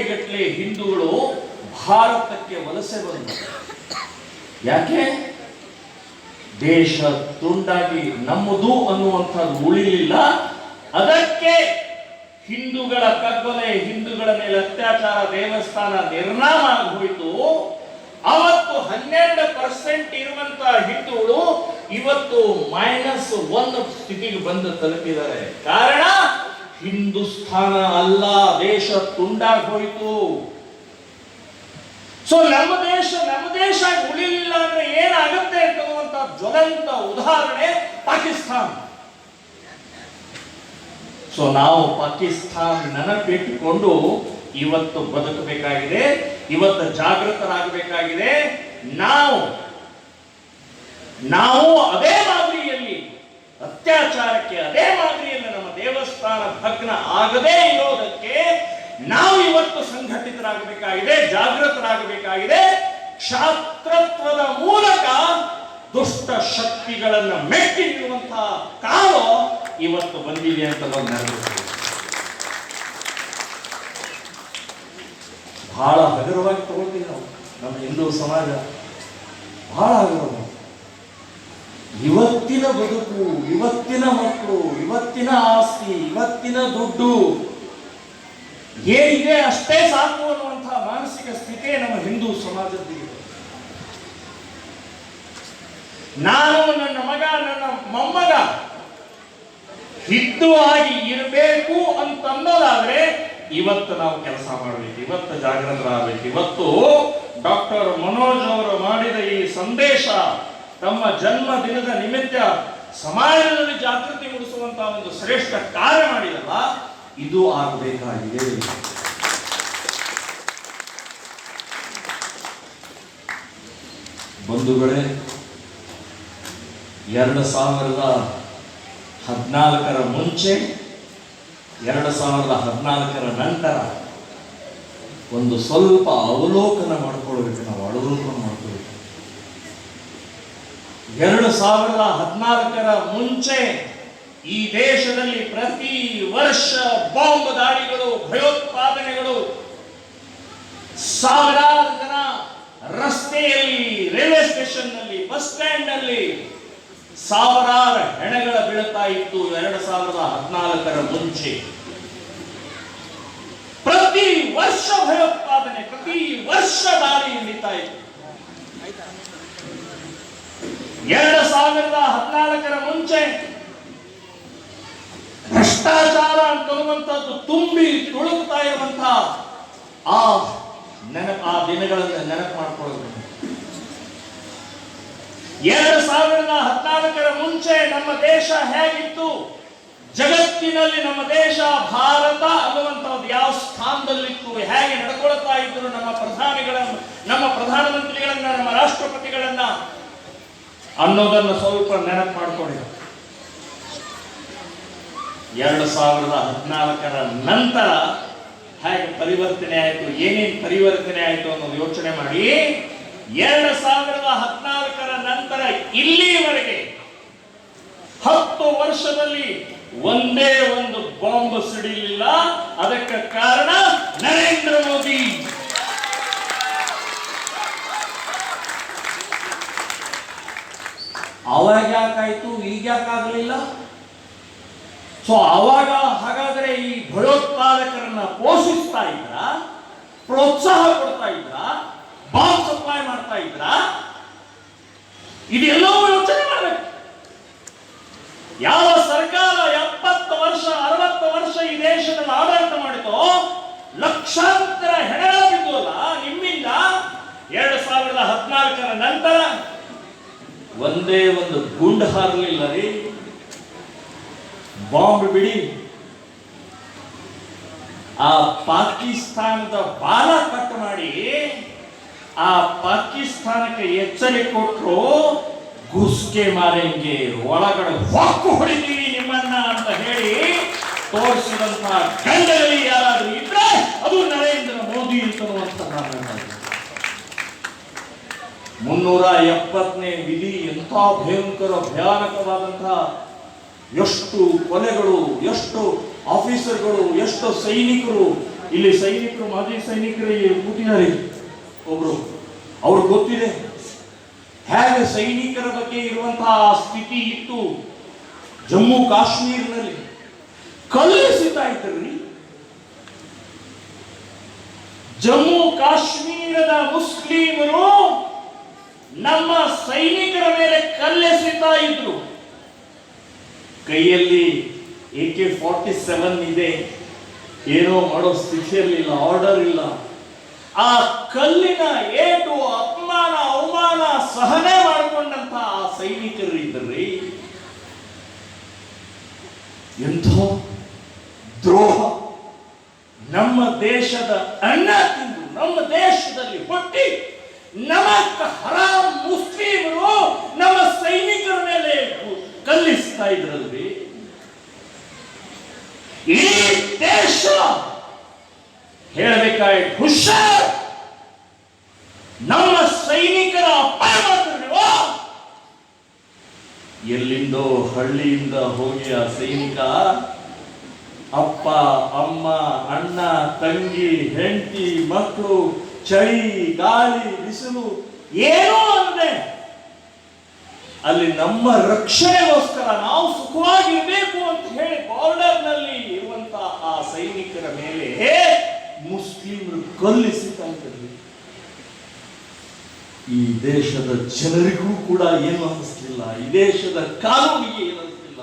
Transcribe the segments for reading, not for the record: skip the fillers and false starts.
ಕೋಟಿಗಟ್ಟಲೆ ಹಿಂದೂಗಳು ಭಾರತಕ್ಕೆ ವಲಸೆ ಬಂದರು. ಯಾಕೆ? ದೇಶ ತುಂಡಾಗಿ ನಮ್ಮದು ಅನ್ನುವಂಥದ್ದು ಉಳಿಲಿಲ್ಲ. ಅದಕ್ಕೆ ಹಿಂದೂಗಳ ಕಗ್ಗೊಲೆ, ಹಿಂದೂಗಳ ಮೇಲೆ ಅತ್ಯಾಚಾರ, ದೇವಸ್ಥಾನ ನಿರ್ನಾಮ ಆಗೋಯ್ತು. ಅವತ್ತು 12% ಇರುವಂತಹ ಹಿಂದೂಗಳು ಇವತ್ತು -1 ಸ್ಥಿತಿಗೆ ಬಂದು ತಲುಪಿದ್ದಾರೆ. ಕಾರಣ ಹಿಂದೂಸ್ಥಾನ ಅಲ್ಲ, ದೇಶ ತುಂಡಾಗಿ ಹೋಯಿತು. ಸೊ ನಮ್ಮ ದೇಶ ಉಳಿಲಿಲ್ಲ ಅಂದ್ರೆ ಏನಾಗುತ್ತೆ ಅನ್ನುವಂತ ಜ್ವಲಂತ ಉದಾಹರಣೆ ಪಾಕಿಸ್ತಾನ. ಸೊ ನಾವು ಪಾಕಿಸ್ತಾನ ನೆನಪಿಟ್ಟುಕೊಂಡು ಇವತ್ತು ಬದುಕಬೇಕಾಗಿದೆ, ಇವತ್ತು ಜಾಗೃತರಾಗಬೇಕಾಗಿದೆ. ನಾವು ಅದೇ ಮಾದರಿಯಲ್ಲಿ ಅತ್ಯಾಚಾರಕ್ಕೆ, ಅದೇ ಮಾದರಿಯಲ್ಲಿ ನಮ್ಮ ದೇವಸ್ಥಾನ ಭಗ್ನ ಆಗದೇ ಇರೋದಕ್ಕೆ ನಾವು ಇವತ್ತು ಸಂಘಟಿತರಾಗಬೇಕಾಗಿದೆ, ಜಾಗೃತರಾಗಬೇಕಾಗಿದೆ. ಕ್ಷಾತ್ರತ್ವದ ಮೂಲಕ ದುಷ್ಟ ಶಕ್ತಿಗಳನ್ನು ಮೆಟ್ಟಿ ನಿಲ್ಲುವಂತಹ ಕಾಲ ಇವತ್ತು ಬಂದಿದೆ ಅಂತ ನಾವು ನೆನಪಿಸ್ತೀವಿ. ಬಹಳ ಹಗುರವಾಗಿ ತಗೊಳ್ತೀವಿ ನಾವು, ನಮ್ಮ ಹಿಂದೂ ಸಮಾಜ ಬಹಳ ಹಗುರವಾಗಿ. ಇವತ್ತಿನ ಬದುಕು, ಇವತ್ತಿನ ಮಕ್ಕಳು, ಇವತ್ತಿನ ಆಸ್ತಿ, ಇವತ್ತಿನ ದುಡ್ಡು ಏನಿದೆ ಅಷ್ಟೇ ಸಾಕು ಅನ್ನುವಂತಹ ಮಾನಸಿಕ ಸ್ಥಿತಿ ನಮ್ಮ ಹಿಂದೂ ಸಮಾಜದ್ದಿದೆ. ನಾನು, ನನ್ನ ಮಗ, ನನ್ನ ಮೊಮ್ಮಗ ಹಿಂದೂ ಆಗಿ ಇರಬೇಕು ಅಂತನ್ನೋದಾದ್ರೆ ಇವತ್ತು ನಾವು ಕೆಲಸ ಮಾಡಬೇಕು, ಇವತ್ತು ಜಾಗೃತರಾಗಬೇಕು. ಇವತ್ತು ಡಾಕ್ಟರ್ ಮನೋಜ್ ಅವರು ಮಾಡಿದ ಈ ಸಂದೇಶ, ತಮ್ಮ ಜನ್ಮ ದಿನದ ನಿಮಿತ್ತ ಸಮಾಜದಲ್ಲಿ ಜಾಗೃತಿ ಮೂಡಿಸುವಂತಹ ಒಂದು ಶ್ರೇಷ್ಠ ಕಾರ್ಯ ಮಾಡಿದಲ್ಲ, ಇದು ಆಗಬೇಕಾಗಿದೆ. ಬಂಧುಗಳೇ, 2014ರ ಮುಂಚೆ, 2014ರ ನಂತರ ಒಂದು ಸ್ವಲ್ಪ ಅವಲೋಕನ ಮಾಡ್ಕೊಳ್ಬೇಕು, ನಾವು ಅವಲೋಕನ ಮಾಡ್ಕೊಳ್ಬೇಕು. 2014ರ ಮುಂಚೆ ಈ ದೇಶದಲ್ಲಿ ಪ್ರತಿ ವರ್ಷ ಬಾಂಬ್ ದಾಳಿಗಳು, ಭಯೋತ್ಪಾದನೆಗಳು, ಸಾವಿರಾರು ಜನ ರಸ್ತೆಯಲ್ಲಿ, ರೈಲ್ವೆ ಸ್ಟೇಷನ್ ನಲ್ಲಿ, ಬಸ್ ಸ್ಟ್ಯಾಂಡ್ ನಲ್ಲಿ ಸಾವಿರಾರು ಹೆಣಗಳ ಬೀಳ್ತಾ ಇತ್ತು. 2014ರ ಮುಂಚೆ ಪ್ರತಿ ವರ್ಷ ಭಯೋತ್ಪಾದನೆ, ಪ್ರತಿ ವರ್ಷ ದಾಳಿ ನಡೀತಾ ಇತ್ತು. 2014ರ ಮುಂಚೆ ಭ್ರಷ್ಟಾಚಾರ ಅಂತನ್ನುವಂಥದ್ದು ತುಂಬಿ ತುಳುಕ್ತಾ ಇರುವಂತಹ ಆ ದಿನಗಳನ್ನು ನೆನಪು ಮಾಡಿಕೊಳ್ಳಬೇಕು. 2014ರ ಮುಂಚೆ ನಮ್ಮ ದೇಶ ಹೇಗಿತ್ತು, ಜಗತ್ತಿನಲ್ಲಿ ನಮ್ಮ ದೇಶ ಭಾರತ ಅನ್ನುವಂಥದ್ದು ಯಾವ ಸ್ಥಾನದಲ್ಲಿತ್ತು, ಹೇಗೆ ನಡ್ಕೊಳ್ತಾ ಇದ್ರು ನಮ್ಮ ಪ್ರಧಾನಿಗಳನ್ನ, ನಮ್ಮ ಪ್ರಧಾನಮಂತ್ರಿಗಳನ್ನ, ನಮ್ಮ ರಾಷ್ಟ್ರಪತಿಗಳನ್ನ ಅನ್ನೋದನ್ನು ಸ್ವಲ್ಪ ನೆನಪು ಮಾಡಿಕೊಳ್ಳಿ. 2014ರ ನಂತರ ಹೇಗೆ ಪರಿವರ್ತನೆ ಆಯಿತು, ಏನೇನು ಪರಿವರ್ತನೆ ಆಯಿತು ಅನ್ನೋದು ಯೋಚನೆ ಮಾಡಿ. 2014ರ ನಂತರ ಇಲ್ಲಿವರೆಗೆ 10 ವರ್ಷದಲ್ಲಿ ಒಂದೇ ಒಂದು ಬಾಂಬ್ ಸಿಡಿಲಿಲ್ಲ. ಅದಕ್ಕೆ ಕಾರಣ ನರೇಂದ್ರ ಮೋದಿ. ಅವಾಗ ಯಾಕಾಯ್ತು, ಈಗ ಯಾಕಾಗಲಿಲ್ಲ? ಸೊ ಅವಾಗ ಹಾಗಾದ್ರೆ ಈ ಭಯೋತ್ಪಾದಕರನ್ನ ಪೋಷಿಸ್ತಾ ಇದ್ರ, ಪ್ರೋತ್ಸಾಹ ಕೊಡ್ತಾ ಇದ್ರ, ಬಾಂಬ್ ಸಪ್ಲೈ ಮಾಡ್ತಾ ಇದ್ರ, ಇದೆಲ್ಲವೂ ಯೋಚನೆ ಮಾಡಬೇಕು. ಯಾವ ಸರ್ಕಾರ 70 ವರ್ಷ 60 ವರ್ಷ ಈ ದೇಶದಲ್ಲಿ ಆಡಳಿತ ಮಾಡಿತೋ, ಲಕ್ಷಾಂತರ ಹೆಣಗಳ ಬಿದ್ದಲ್ಲ ನಿಮ್ಮಿಂದ. 2014ರ ನಂತರ ಒಂದೇ ಒಂದು ಗುಂಡು ಹಾರಲಿಲ್ಲ ರೀ. ಬಾಂಬ್ ಬಿಡಿ, ಆ ಪಾಕಿಸ್ತಾನದ ಬಾಲ ಕಟ್ ಮಾಡಿ ಆ ಪಾಕಿಸ್ತಾನಕ್ಕೆ ಎಚ್ಚರಿಕೆ ಕೊಟ್ಟರು, ಗುಸ್ಕೆ ಮಾರೆಂಗೆ, ಒಳಗಡೆ ಹೊಕ್ಕು ಹೊಡಿತೀವಿ ನಿಮ್ಮನ್ನ ಅಂತ ಹೇಳಿ ತೋರಿಸಿದಂತಹ ಗಂಡರಲ್ಲಿ ಯಾರಾದ್ರೂ ಇದ್ರೆ ಅದು ನರೇಂದ್ರ ಮೋದಿ ಅಂತನ್ನುವಂತಹ 370ನೇ ವಿಧಿ ಎಂಥ ಭಯಾನಕವಾದಂತಹ, ಎಷ್ಟು ಕೊಲೆಗಳು, ಎಷ್ಟು ಆಫೀಸರ್ಗಳು, ಎಷ್ಟು ಸೈನಿಕರು ಇಲ್ಲಿ ಸೈನಿಕರು, ಮಾಜಿ ಸೈನಿಕರು ಕೂತಿದ್ದಾರೆ ಒಬ್ರು. ಅವ್ರಿಗೆ ಗೊತ್ತಿದೆ ಹೇಗೆ ಸೈನಿಕರ ಬಗ್ಗೆ ಇರುವಂತಹ ಸ್ಥಿತಿ ಇತ್ತು. ಜಮ್ಮು ಕಾಶ್ಮೀರದಲ್ಲಿ ಕಲ್ಲೆಸಿತಾ ಇದ್ರಿ. ಜಮ್ಮು ಕಾಶ್ಮೀರದ ಮುಸ್ಲಿಮರು ನಮ್ಮ ಸೈನಿಕರ ಮೇಲೆ ಕಲ್ಲೆಸಿತಾ ಇದ್ರು. ಕೈಯಲ್ಲಿ AK-47 ಇದೆ, ಏನೋ ಮಾಡೋ ಸ್ಥಿತಿಯಲ್ಲಿಲ್ಲ, ಆರ್ಡರ್ ಇಲ್ಲ. ಆ ಕಲ್ಲಿನ ಏಟು, ಅಪಮಾನ, ಅವಮಾನ ಸಹನೆ ಮಾಡಿಕೊಂಡಂತ ಆ ಸೈನಿಕರು ಇದ್ರಿ. ಎಂಥ ದ್ರೋಹ! ನಮ್ಮ ದೇಶದ ಅನ್ನ ತಿಂದು, ನಮ್ಮ ದೇಶದಲ್ಲಿ ಹುಟ್ಟಿ, ನಮಕ್ಕ ಹರಾಮ್ ಮುಸ್ಲಿಮರು ನಮ್ಮ ಸೈನಿಕರ ಮೇಲೆ ಕಲ್ಲಿಸ್ತಾ ಇದ್ರಲ್ರಿ. ಈ ದೇಶ ಹೇಳಬೇಕಾಯ್ತು, ಹುಷಾರ್, ನಮ್ಮ ಸೈನಿಕರ ಅಪಾಯ ಮಾಡ್ತಾರೆ ನೀವು. ಎಲ್ಲಿಂದೋ ಹಳ್ಳಿಯಿಂದ ಹೋಗಿ ಆ ಸೈನಿಕ ಅಪ್ಪ, ಅಮ್ಮ, ಅಣ್ಣ, ತಂಗಿ, ಹೆಂಡತಿ, ಮಕ್ಕಳು, ಚಳಿ, ಗಾಳಿ, ಬಿಸಿಲು ಏನೋ ಅಂದ್ರೆ ಅಲ್ಲಿ ನಮ್ಮ ರಕ್ಷಣೆಗೋಸ್ಕರ ನಾವು ಸುಖವಾಗಿರ್ಬೇಕು ಅಂತ ಹೇಳಿ ಬಾರ್ಡರ್ ನಲ್ಲಿ ಇರುವಂತಹ ಆ ಸೈನಿಕರ ಮೇಲೆ ಮುಸ್ಲಿಮರು ಕಲ್ಲಿಸಿತಾ ಇದ್ದಾರೆ. ಈ ದೇಶದ ಜನರಿಗೂ ಕೂಡ ಏನು ಅನಿಸ್ಲಿಲ್ಲ, ಈ ದೇಶದ ಕಾನೂನಿಗೆ ಏನು ಅನಿಸ್ಲಿಲ್ಲ,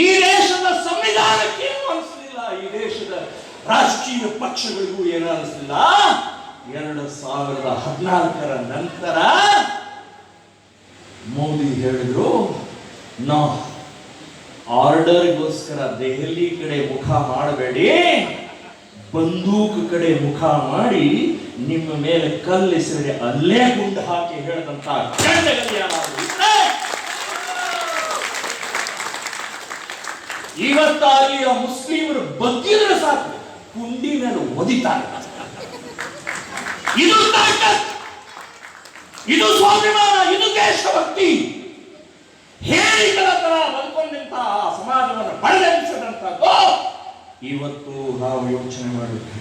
ಈ ದೇಶದ ಸಂವಿಧಾನಕ್ಕೆ ಏನು ಅನಿಸ್ಲಿಲ್ಲ, ಈ ದೇಶದ ರಾಜಕೀಯ ಪಕ್ಷಗಳಿಗೂ ಏನು ಅನಿಸ್ಲಿಲ್ಲ. 2014 ನಂತರ ಮೋದಿ ಹೇಳಿದ್ರು, ನಾ ಆರ್ಡರ್ಗೋಸ್ಕರ ದೆಹಲಿ ಕಡೆ ಮುಖ ಮಾಡಬೇಡಿ, ಬಂದೂಕು ಕಡೆ ಮುಖ ಮಾಡಿ ನಿಮ್ಮ ಮೇಲೆ ಕಲ್ಲೆಸೆರೆ ಅಲ್ಲೇ ಗುಂಡು ಹಾಕಿ ಹೇಳಿದಂತ ಇವತ್ತ ಅಲ್ಲಿಯ ಮುಸ್ಲಿಮರು ಬಗ್ಗಿದ್ರೆ ಸಾಕು, ಕುಂಡಿ ಮೇಲೆ ಒದಿತಾರೆ. ಇದು ತಾಕತ್, ಇದು ಸ್ವಾಭಿಮಾನ, ಇದು ದೇಶಭಕ್ತಿ. ಹೇಳಿಗಳ ತರ ಬಂದ್ಕೊಂಡಂತಹ ಸಮಾಜವನ್ನು ಬಡದೆನಿಸಿದಂಥದ್ದು ಇವತ್ತು ನಾವು ಯೋಚನೆ ಮಾಡಬೇಕು.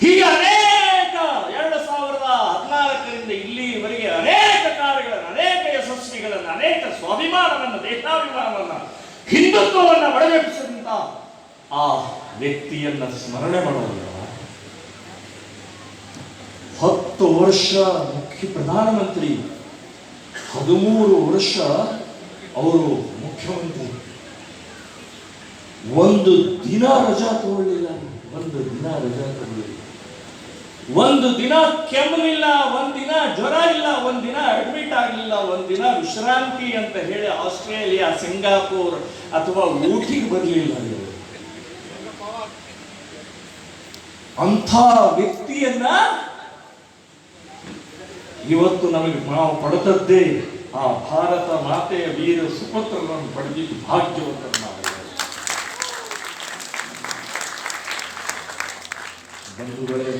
ಹೀಗೆ ಅನೇಕ 2014ರಿಂದ ಇಲ್ಲಿವರೆಗೆ ಅನೇಕ ಕಾರ್ಯಗಳನ್ನು, ಅನೇಕ ಯಶಸ್ವಿಗಳನ್ನು, ಅನೇಕ ಸ್ವಾಭಿಮಾನವನ್ನು, ದೇಶಾಭಿಮಾನವನ್ನು, ಹಿಂದುತ್ವವನ್ನು ಬಡದೆನಿಸಿದಂತ ಆ ವ್ಯಕ್ತಿಯನ್ನ ಸ್ಮರಣೆ ಮಾಡೋದಿಲ್ಲ. 10 ವರ್ಷ ಮುಖ್ಯ ಪ್ರಧಾನಮಂತ್ರಿ, 13 ವರ್ಷ ಅವರು ಮುಖ್ಯಮಂತ್ರಿ. ಒಂದು ದಿನ ರಜಾ ತಗೊಳ್ಳಿಲ್ಲ, ಒಂದು ದಿನ ರಜಾ ತಗೊಳ್ಳಿಲ್ಲ, ಒಂದು ದಿನ ಕೆಮ್ಮಲಿಲ್ಲ, ಒಂದು ದಿನ ಜ್ವರ ಇಲ್ಲ, ಒಂದು ದಿನ ಅಡ್ಮಿಟ್ ಆಗಲಿಲ್ಲ, ಒಂದು ದಿನ ವಿಶ್ರಾಂತಿ ಅಂತ ಹೇಳಿ ಆಸ್ಟ್ರೇಲಿಯಾ, ಸಿಂಗಾಪುರ್ ಅಥವಾ ಊಟಿಗೆ ಬರಲಿಲ್ಲ. ಅಂಥ ವ್ಯಕ್ತಿಯನ್ನ ಇವತ್ತು ನಮಗೆ ನಾವು ಪಡೆದದ್ದೇ ಆ ಭಾರತ ಮಾತೆಯ ವೀರ ಸುಪುತ್ರರನ್ನು ಪಡೆದಿದ್ದು ಭಾಗ್ಯವಂತರು ನಾವು. ಬಂಧುಗಳೇ,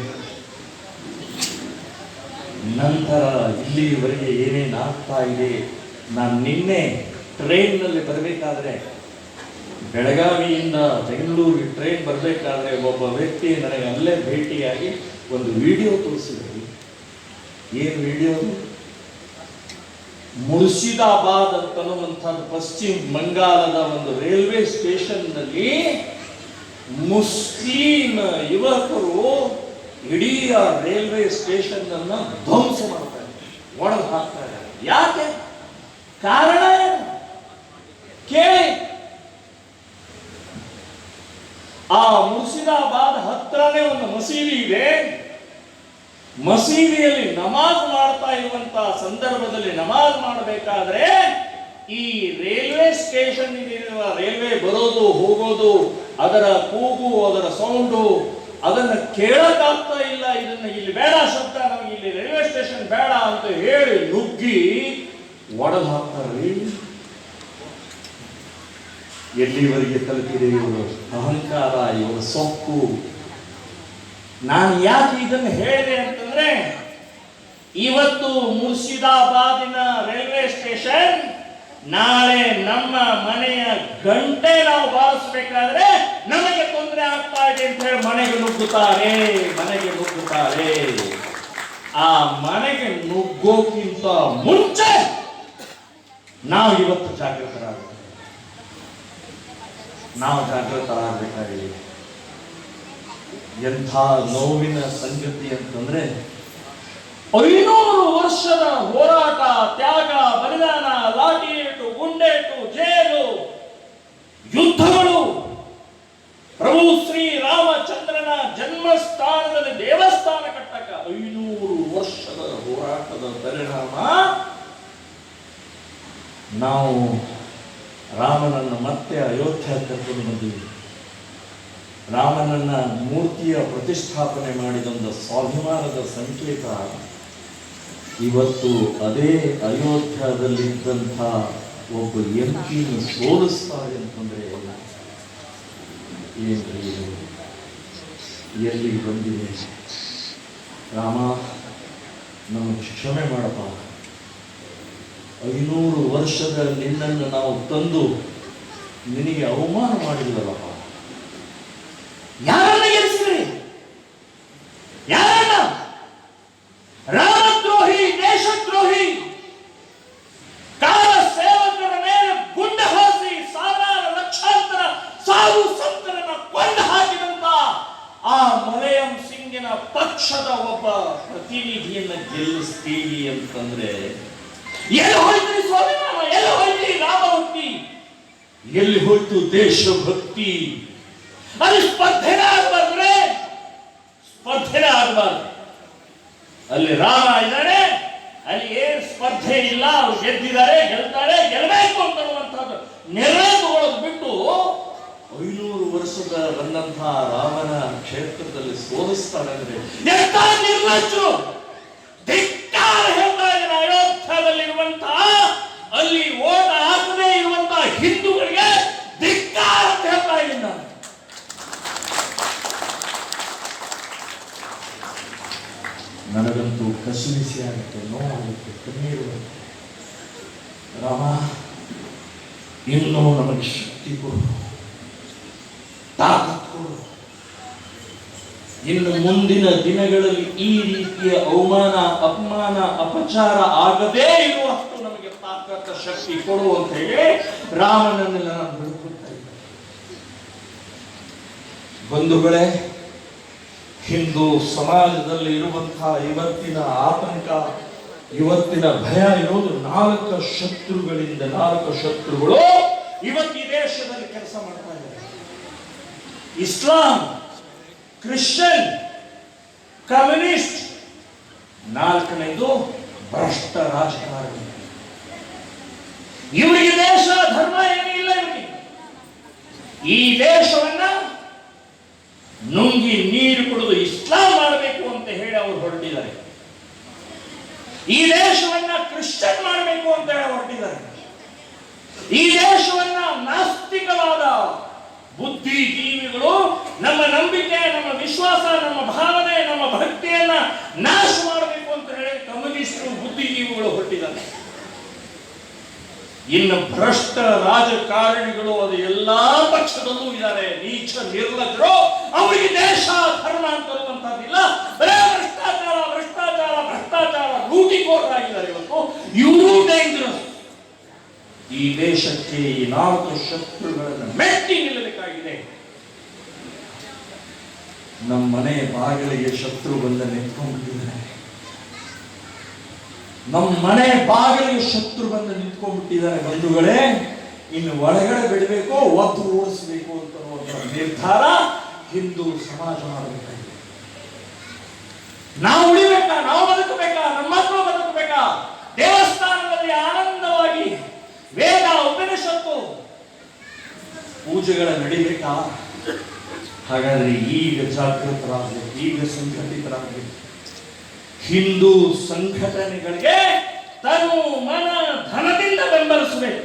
ನಂತರ ಇಲ್ಲಿವರೆಗೆ ಏನೇನು ಆಗ್ತಾ ಇದೆ. ನಾನು ನಿನ್ನೆ ಟ್ರೈನ್ನಲ್ಲಿ ಬರಬೇಕಾದ್ರೆ, ಬೆಳಗಾವಿಯಿಂದ ಬೆಂಗಳೂರಿಗೆ ಟ್ರೈನ್ ಬರಬೇಕಾದ್ರೆ ಒಬ್ಬ ವ್ಯಕ್ತಿ ನನಗೆ ಅಲ್ಲೇ ಭೇಟಿಯಾಗಿ ಒಂದು ವಿಡಿಯೋ ತೋರಿಸಿದ್ರು. ಏನು ವಿಡಿಯೋ? ಮುರ್ಷಿದಾಬಾದ್ ಅಂತನ್ನುವಂಥದ್ದು ಪಶ್ಚಿಮ ಬಂಗಾಳದ ಒಂದು ರೈಲ್ವೆ ಸ್ಟೇಷನ್ನಲ್ಲಿ ಮುಸ್ಲಿಂ ಯುವಕರು ಇಡೀ ಆ ರೈಲ್ವೆ ಸ್ಟೇಷನ್ ಅನ್ನ ಧ್ವಂಸ ಮಾಡ್ತಾರೆ, ಒಡೆದು ಹಾಕ್ತಾರೆ. ಯಾಕೆ? ಕಾರಣ ಏನು ಕೇಳಿ. ಆ ಮುರ್ಷಿದಾಬಾದ್ ಹತ್ರನೇ ಒಂದು ಮಸೀದಿ ಇದೆ. ಮಸೀದಿಯಲ್ಲಿ ನಮಾಜ್ ಮಾಡ್ತಾ ಇರುವಂತಹ ಸಂದರ್ಭದಲ್ಲಿ ನಮಾಜ್ ಮಾಡಬೇಕಾದ್ರೆ ಈ ರೈಲ್ವೆ ಸ್ಟೇಷನ್ ಇರುವ ರೈಲ್ವೆ ಬರೋದು ಹೋಗೋದು, ಅದರ ಕೂಗು, ಅದರ ಸೌಂಡು, ಅದನ್ನ ಕೇಳಕ್ಕಾಗ್ತಾ ಇಲ್ಲ. ಇದನ್ನ ಇಲ್ಲಿ ಬೇಡ ಶಬ್ದ, ನಮಗೆ ಇಲ್ಲಿ ರೈಲ್ವೆ ಸ್ಟೇಷನ್ ಬೇಡ ಅಂತ ಹೇಳಿ ನುಗ್ಗಿ ಒಡೆದು ಹಾಕ್ತಾರ್ರಿ. ಎಲ್ಲಿವರೆಗೆ ತಲುಪಿದೆ ಇವರು ಅಹಂಕಾರ, ಇವರ ಸೊಕ್ಕು. ನಾನು ಯಾಕೆ ಇದನ್ನು ಹೇಳಿದೆ ಅಂತಂದ್ರೆ, ಇವತ್ತು ಮುರ್ಷಿದಾಬಾದಿನ ರೈಲ್ವೆ ಸ್ಟೇಷನ್ ನಾಳೆ ನಮ್ಮ ಮನೆಯ ಗಂಟೆ ನಾವು ಬಾರಿಸಬೇಕಾದ್ರೆ ನಮಗೆ ತೊಂದರೆ ಆಗ್ತಾ ಇದೆ ಅಂತ ಹೇಳಿ ಮನೆಗೆ ನುಗ್ಗುತ್ತಾರೆ. ಆ ಮನೆಗೆ ನುಗ್ಗೋಕ್ಕಿಂತ ಮುಂಚೆ ನಾವು ಇವತ್ತು ಜಾಗೃತರಾಗಬೇಕಾಗಿದೆ. ಎಂಥ ನೋವಿನ ಸಂಗತಿ ಅಂತಂದ್ರೆ 500 ವರ್ಷದ ಹೋರಾಟ, ತ್ಯಾಗ, ಬಲಿದಾನ, ಲಾಠಿಯೇಟು, ಗುಂಡೇಟು, ಜೈಲು, ಯುದ್ಧಗಳು, ಪ್ರಭು ಶ್ರೀ ರಾಮಚಂದ್ರನ ಜನ್ಮಸ್ಥಾನದಲ್ಲಿ ದೇವಸ್ಥಾನ ಕಟ್ಟಕ 500 ವರ್ಷದ ಹೋರಾಟದ ಪರಿಣಾಮ ನಾವು ರಾಮನನ್ನು ಮತ್ತೆ ಅಯೋಧ್ಯ ಕರ್ಕೊಂಡು ಬಂದಿವಿ. ರಾಮನನ್ನ ಮೂರ್ತಿಯ ಪ್ರತಿಷ್ಠಾಪನೆ ಮಾಡಿದೊಂದು ಸ್ವಾಭಿಮಾನದ ಸಂಕೇತ ಇವತ್ತು ಅದೇ ಅಯೋಧ್ಯದಲ್ಲಿದ್ದಂಥ ಒಬ್ಬ ಎಂಪಿಯನ್ನು ಸೋಲಿಸ್ತಾರೆ ಅಂತಂದ್ರೆ ಏನ್ರಿ ಎಲ್ಲಿ ಬಂದಿದೆ? ರಾಮ, ನಮಗೆ ಕ್ಷಮೆ ಮಾಡಪ್ಪ. 500 ವರ್ಷದ ನಿನ್ನನ್ನು ನಾವು ತಂದು ನಿನಗೆ ಅವಮಾನ ಮಾಡಿಲ್ಲವಪ್ಪ. ಯಾರನ್ನ ಗೆಲ್ಲಿಸಿದ್ರಿ? ಯಾರನ್ನ? ರಾಮದ್ರೋಹಿ, ದೇಶದ್ರೋಹಿ, ಕಾಲ ಸೇವಕರ ಮೇಲೆ ಗುಂಡು ಹಾಸಿ ಸಾವಿರಾರು ಲಕ್ಷಾಂತರ ಸಾಧು ಸಂತರನ್ನ ಕೊಂದು ಹಾಕಿದಂತ ಆ ಮಲಯಂ ಸಿಂಗಿನ ಪಕ್ಷದ ಒಬ್ಬ ಪ್ರತಿನಿಧಿಯನ್ನ ಗೆಲ್ಲಿಸ್ತೀವಿ ಅಂತಂದ್ರೆ ಎಲ್ಲಿ ಹೋಯ್ತು ಸ್ವಾಭಿಮಾನ? ಎಲ್ಲಿ ಹೋಯ್ತು ರಾಮಭಕ್ತಿ? ಎಲ್ಲಿ ಹೋಯ್ತು ದೇಶಭಕ್ತಿ? ಅದು ಸ್ಪರ್ಧೆನೇ ಆಗಬಾರ್ದು. ಅಲ್ಲಿ ರಾಮ ಇದ್ದಾನೆ, ಅಲ್ಲಿ ಏನ್ ಸ್ಪರ್ಧೆ ಇಲ್ಲ. ಅವ್ರು ಗೆದ್ದಿದ್ದಾರೆ, ಗೆಲ್ತಾರೆ, ಗೆಲ್ಲಬೇಕು ಅಂತನ್ನುವಂಥದ್ದು ನಿರ್ಣಯ ತಗೊಳ್ಳೋದು ಬಿಟ್ಟು 500 ವರ್ಷದ ಬಂದಂತಹ ರಾಮನ ಕ್ಷೇತ್ರದಲ್ಲಿ ಸೋಲಿಸ್ತಾರೆ ಅಂದ್ರೆ ಎಂತ ನಿರ್ಲಜ್ಜರು! ಧಿಕ್ಕಾರ ಹೇಳ್ತಾ ಇದ್ದಾರೆ ಅಯೋಧ್ಯದಲ್ಲಿರುವಂತಹ, ಅಲ್ಲಿ ಓಟ ಹಾಕದೇ ಇರುವಂತಹ ಹಿಂದೂಗಳಿಗೆ ಧಿಕ್ಕಾರ ಅಂತ ಹೇಳ್ತಾ ಇದ್ದೀನಿ ನಾನು. ನನಗಂತೂ ಕಸಿವಿಸಿ ಆಗುತ್ತೆ, ನೋವಾಗುತ್ತೆ, ಕಣ್ಣೀರು ಬರುತ್ತೆ. ರಾಮ, ಇನ್ನೂ ನಮಗೆ ಶಕ್ತಿ ಕೊಡು, ತಾಕತ್ತು ಕೊಡು. ಇನ್ನು ಮುಂದಿನ ದಿನಗಳಲ್ಲಿ ಈ ರೀತಿಯ ಅವಮಾನ, ಅಪಮಾನ, ಅಪಚಾರ ಆಗದೇ ಇರುವಷ್ಟು ನಮಗೆ ತಾಕತ್ತ ಶಕ್ತಿ ಕೊಡು ಅಂತ ಹೇಳಿ ರಾಮನನ್ನೆಲ್ಲ ನಾನು ಬಿಡುತ್ತಾ ಇದ್ದೆ. ಬಂಧುಗಳೇ, ಹಿಂದೂ ಸಮಾಜದಲ್ಲಿ ಇರುವಂತಹ ಇವತ್ತಿನ ಆತಂಕ, ಇವತ್ತಿನ ಭಯ ಇರೋದು 4 ಶತ್ರುಗಳಿಂದ. 4 ಶತ್ರುಗಳು ಇವತ್ತು ಈ ದೇಶದಲ್ಲಿ ಕೆಲಸ ಮಾಡ್ತಾ ಇದ್ದಾರೆ. ಇಸ್ಲಾಂ, ಕ್ರಿಶ್ಚಿಯನ್, ಕಮ್ಯುನಿಸ್ಟ್, 4ನೇದು ಭ್ರಷ್ಟ ರಾಜಕಾರಣಿ. ಇವರಿಗೆ ದೇಶ ಧರ್ಮ ಏನಿಲ್ಲ. ಇವರಿಗೆ ಈ ದೇಶವನ್ನ ನುಂಗಿ ನೀರು ಕುಡಿದು ಇಸ್ಲಾಂ ಮಾಡಬೇಕು ಅಂತ ಹೇಳಿ ಅವರು ಹೊರಟಿದ್ದಾರೆ. ಈ ದೇಶವನ್ನ ಕ್ರಿಶ್ಚಿಯನ್ ಮಾಡಬೇಕು ಅಂತ ಹೇಳಿ ಹೊರಟಿದ್ದಾರೆ. ಈ ದೇಶವನ್ನ ನಾಸ್ತಿಕವಾದ ಬುದ್ಧಿಜೀವಿಗಳು ನಮ್ಮ ನಂಬಿಕೆ, ನಮ್ಮ ವಿಶ್ವಾಸ, ನಮ್ಮ ಭಾವನೆ, ನಮ್ಮ ಭಕ್ತಿಯನ್ನ ನಾಶ ಮಾಡಬೇಕು ಅಂತ ಹೇಳಿ ಕಮ್ಯುನಿಸ್ಟರು, ಬುದ್ಧಿಜೀವಿಗಳು ಹೊರಟಿದ್ದಾರೆ. ಇನ್ನು ಭ್ರಷ್ಟ ರಾಜಕಾರಣಿಗಳು ಅದು ಎಲ್ಲಾ ಪಕ್ಷದಲ್ಲೂ ಇದ್ದಾರೆ. ನೀಚ ನಿರ್ಲಜ್ಜರು. ಅವರಿಗೆ ದೇಶ ಧರ್ಮ ಅಂತರುವಂತಹದ್ದಿಲ್ಲ. ಬರೇ ಭ್ರಷ್ಟಾಚಾರ ಲೂಟಿಕೋರರಾಗಿದ್ದಾರೆ. ಇವತ್ತು ಇವರು ಡೇಂಜರಸ್. ಈ ದೇಶಕ್ಕೆ ಈ 4 ಶತ್ರುಗಳನ್ನು ಮೆಟ್ಟಿ ನಿಲ್ಲಬೇಕಾಗಿದೆ. ನಮ್ಮ ಮನೆ ಬಾಗಿಲಿಗೆ ಶತ್ರು ಬಂದ ನಿಂತ್ಕೊಂಡ್ಬಿಟ್ಟಿದ್ದಾರೆ. ನಮ್ಮ ಮನೆ ಬಾಗಿಲಿಗೆ ಶತ್ರು ಬಂದು ನಿಂತ್ಕೊಂಡ್ಬಿಟ್ಟಿದ್ದಾರೆ. ಬಂಧುಗಳೇ, ಇನ್ನು ಒಳಗಡೆ ಬಿಡಬೇಕು, ಒದ್ದು ಓಡಿಸಬೇಕು ಅಂತ ನಿರ್ಧಾರ ಹಿಂದೂ ಸಮಾಜ ಮಾಡಬೇಕಾಗಿದೆ. ನಾವು ಉಳಿಬೇಕಾ? ನಾವು ಬದುಕಬೇಕಾ? ನಮ್ಮ ಮಕ್ಕಳು ಬದುಕಬೇಕಾ? ದೇವಸ್ಥಾನದಲ್ಲಿ ಆನಂದವಾಗಿ ವೇದ, ಉಪನಿಷತ್ತು, ಪೂಜೆಗಳ ನಡಿಬೇಕಾ? ಹಾಗಾದ್ರೆ ಈಗ ಜಾಗೃತರಾಗಬೇಕು, ಈಗ ಸಂಘಟಿತರಾಗಬೇಕು. ಹಿಂದೂ ಸಂಘಟನೆಗಳಿಗೆ ತನು ಮನ ಧನದಿಂದ ಬೆಂಬಲಿಸಬೇಕು.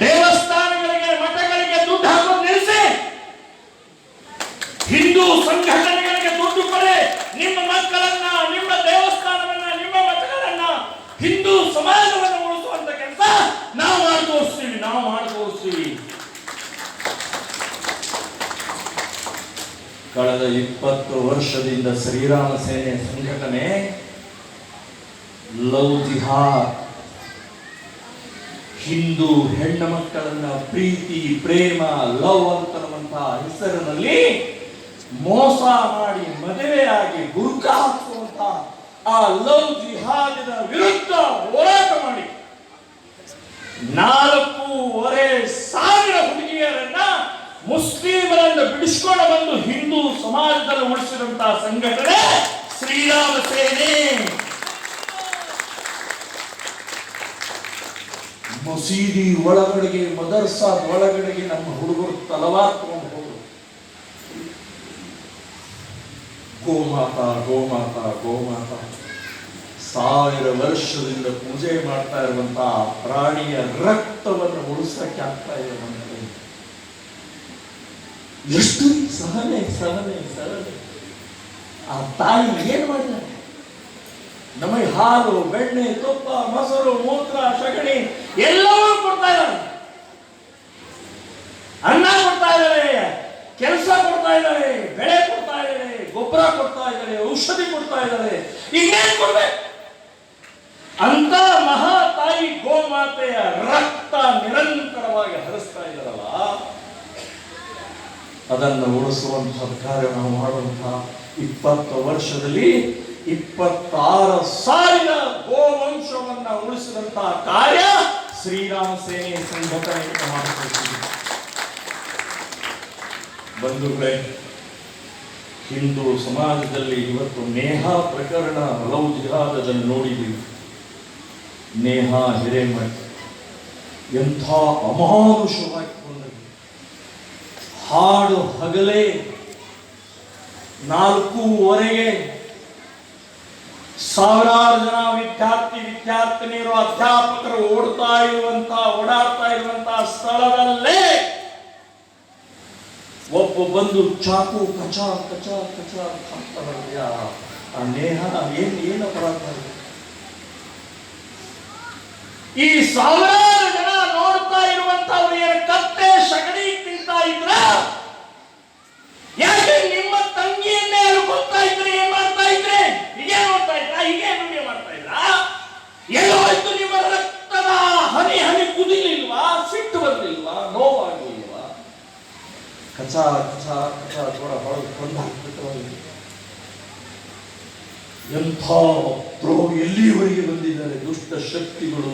ದೇವಸ್ಥಾನಗಳಿಗೆ, ಮಠಗಳಿಗೆ ದುಡ್ಡು ಹಾಕೋದು ನಿಲ್ಲಿಸಿ. ಹಿಂದೂ ಸಂಘಟನೆಗಳಿಗೆ ದುಡ್ಡು ಕೊಡಿ. ನಿಮ್ಮ ಮಕ್ಕಳನ್ನ, ನಿಮ್ಮ ದೇವಸ್ಥಾನವನ್ನ, ನಿಮ್ಮ ಮಠಗಳನ್ನ ಹಿಂದೂ ಸಮಾಜವನ್ನು ಉಳಿಸುವಂತ ಕೆಲಸ ನಾವು ಮಾಡಿ ತೋರಿಸ್ತೀವಿ. ಕಳೆದ 20 ವರ್ಷದಿಂದ ಶ್ರೀರಾಮ ಸೇನೆ ಸಂಘಟನೆ ಲವ್ ಜಿಹಾದ್, ಹಿಂದೂ ಹೆಣ್ಣು ಮಕ್ಕಳನ್ನ ಪ್ರೀತಿ ಪ್ರೇಮ ಲವ್ ಅಂತನ್ನುವಂತಹ ಹೆಸರಿನಲ್ಲಿ ಮೋಸ ಮಾಡಿ ಮದುವೆಯಾಗಿ ಗುರುಕ ಹಾಕುವಂತ ಆ ಲವ್ ಜಿಹಾದಿನ ವಿರುದ್ಧ ಹೋರಾಟ ಮಾಡಿ 4,500 ಹುಡುಗಿಯರನ್ನ ಮುಸ್ಲಿಮರನ್ನು ಬಿಡಿಸಿಕೊಂಡು ಬಂದು ಹಿಂದೂ ಸಮಾಜದಲ್ಲಿ ಉಳಿಸಿದಂತಹ ಸಂಘಟನೆ ಶ್ರೀರಾಮ ಸೇನೆ. ಮಸೀದಿ ಒಳಗಡೆಗೆ ಮದರ್ಸಾ ಒಳಗಡೆಗೆ ನಮ್ಮ ಹುಡುಗರು ತಲವಾರ್ ತಗೊಂಡು ಹೋದ್ರು. ಗೋಮಾತಾ ಗೋಮಾತಾ ಗೋಮಾತಾ 1000 ವರ್ಷದಿಂದ ಪೂಜೆ ಮಾಡ್ತಾ ಇರುವಂತಹ ಪ್ರಾಣಿಯ ರಕ್ತವನ್ನು ಉಳಿಸಕ್ಕೆ ಆಗ್ತಾ ಇದೆ. ಎಷ್ಟು ಸಹನೆ ಸಹನೆ ಸಹನೆ. ಆ ತಾಯಿ ಏನ್ ಮಾಡಿದ್ದಾರೆ? ನಮಗೆ ಹಾಲು ಬೆಣ್ಣೆ ತುಪ್ಪ ಮೊಸರು ಮೂತ್ರ ಸಗಣಿ ಎಲ್ಲವೂ ಕೊಡ್ತಾ ಇದ್ದಾರೆ, ಅನ್ನ ಕೊಡ್ತಾ ಇದ್ದಾರೆ, ಕೆಲಸ ಕೊಡ್ತಾ ಇದ್ದಾರೆ, ಬೆಳೆ ಕೊಡ್ತಾ ಇದ್ದಾರೆ, ಗೊಬ್ಬರ ಕೊಡ್ತಾ ಇದ್ದಾರೆ, ಔಷಧಿ ಕೊಡ್ತಾ ಇದ್ದಾರೆ. ಇನ್ನೇನ್ ಕೊಡ್ಬೇಕು? ಅಂತ ಮಹಾ ತಾಯಿ ಗೋಮಾತೆಯ ರಕ್ತ ನಿರಂತರವಾಗಿ ಹರಿಸ್ತಾ ಇದ್ದಾರಲ್ಲ, ಅದನ್ನು ಉಳಿಸುವಂತಹ ಕಾರ್ಯ ನಾವು ಮಾಡುವಂತಹ 20 ವರ್ಷದಲ್ಲಿ 26,000 ಗೋವಂಶವನ್ನ ಉಳಿಸಿದಂತಹ ಕಾರ್ಯ ಶ್ರೀರಾಮ ಸೇನೆ ಸಂಘಟನೆ ಮಾಡುತ್ತಿದೆ. ಬಂಧುಗಳೇ, ಹಿಂದೂ ಸಮಾಜದಲ್ಲಿ ಇವತ್ತು ನೇಹಾ ಪ್ರಕರಣ ಲವ್ ಜಿಹಾದನ್ನು ನೋಡಿದ್ದೀವಿ. ನೇಹಾ ಹಿರೇಮಠ್ ಎಂಥ ಅಮಾನುಷವಾಗಿ ಬಂದದ್ದು. ಹಾಡು ಹಗಲೇ 4:15 ಸಾವಿರಾರು ಜನ ವಿದ್ಯಾರ್ಥಿನಿಯರು ಅಧ್ಯಾಪಕರು ಓಡಾಡ್ತಾ ಇರುವಂತಹ ಸ್ಥಳದಲ್ಲೇ ಒಬ್ಬ ಬಂದು ಚಾಕು ಕಚ ಕಚ ಕಚ ಆ ನೇಹಾ ಏನು ಅಪರಾಧ? ಈ ಸಾವಿರಾರು ಜನ ನೋಡ್ತಾ ಇರುವಂತಹ ಕತ್ತೆ ಸಗಣಿ ತಿಂತಾ ಇದ್ರ, ಯಾಕೆ ನಿಮ್ಮ ತಂಗಿಯನ್ನೇ ಅಲ್ಕೊಳ್ತಾ ಇದ್ರೆ ಏನ್ ಮಾಡ್ತಾ ಇದ್ರೆ? ಹೀಗೆ ನೋಡ್ತಾ ಇದ್ರ, ಹೀಗೆ ನುಡಿ ಮಾಡ್ತಾ ಇದ್ರ? ಎಲ್ಲೋಯ್ತು ನಿಮ್ಮ ರಕ್ತದ ಹನಿ ಹನಿ ಕುದಿಲಿಲ್ವಾ? ಸಿಟ್ಟು ಬರ್ಲಿಲ್ವಾ? ನೋವಾಗಲಿಲ್ವಾ? ಕಚ ಕಚ ಕಚ ಕೂಡ ಹೊರಗೆ ಕೊಂದು ಹಾಕ್ಬಿಟ್ಟು ಎಂಥ ಎಲ್ಲಿವರೆಗೆ ಬಂದಿದ್ದಾರೆ ದುಷ್ಟ ಶಕ್ತಿಗಳು.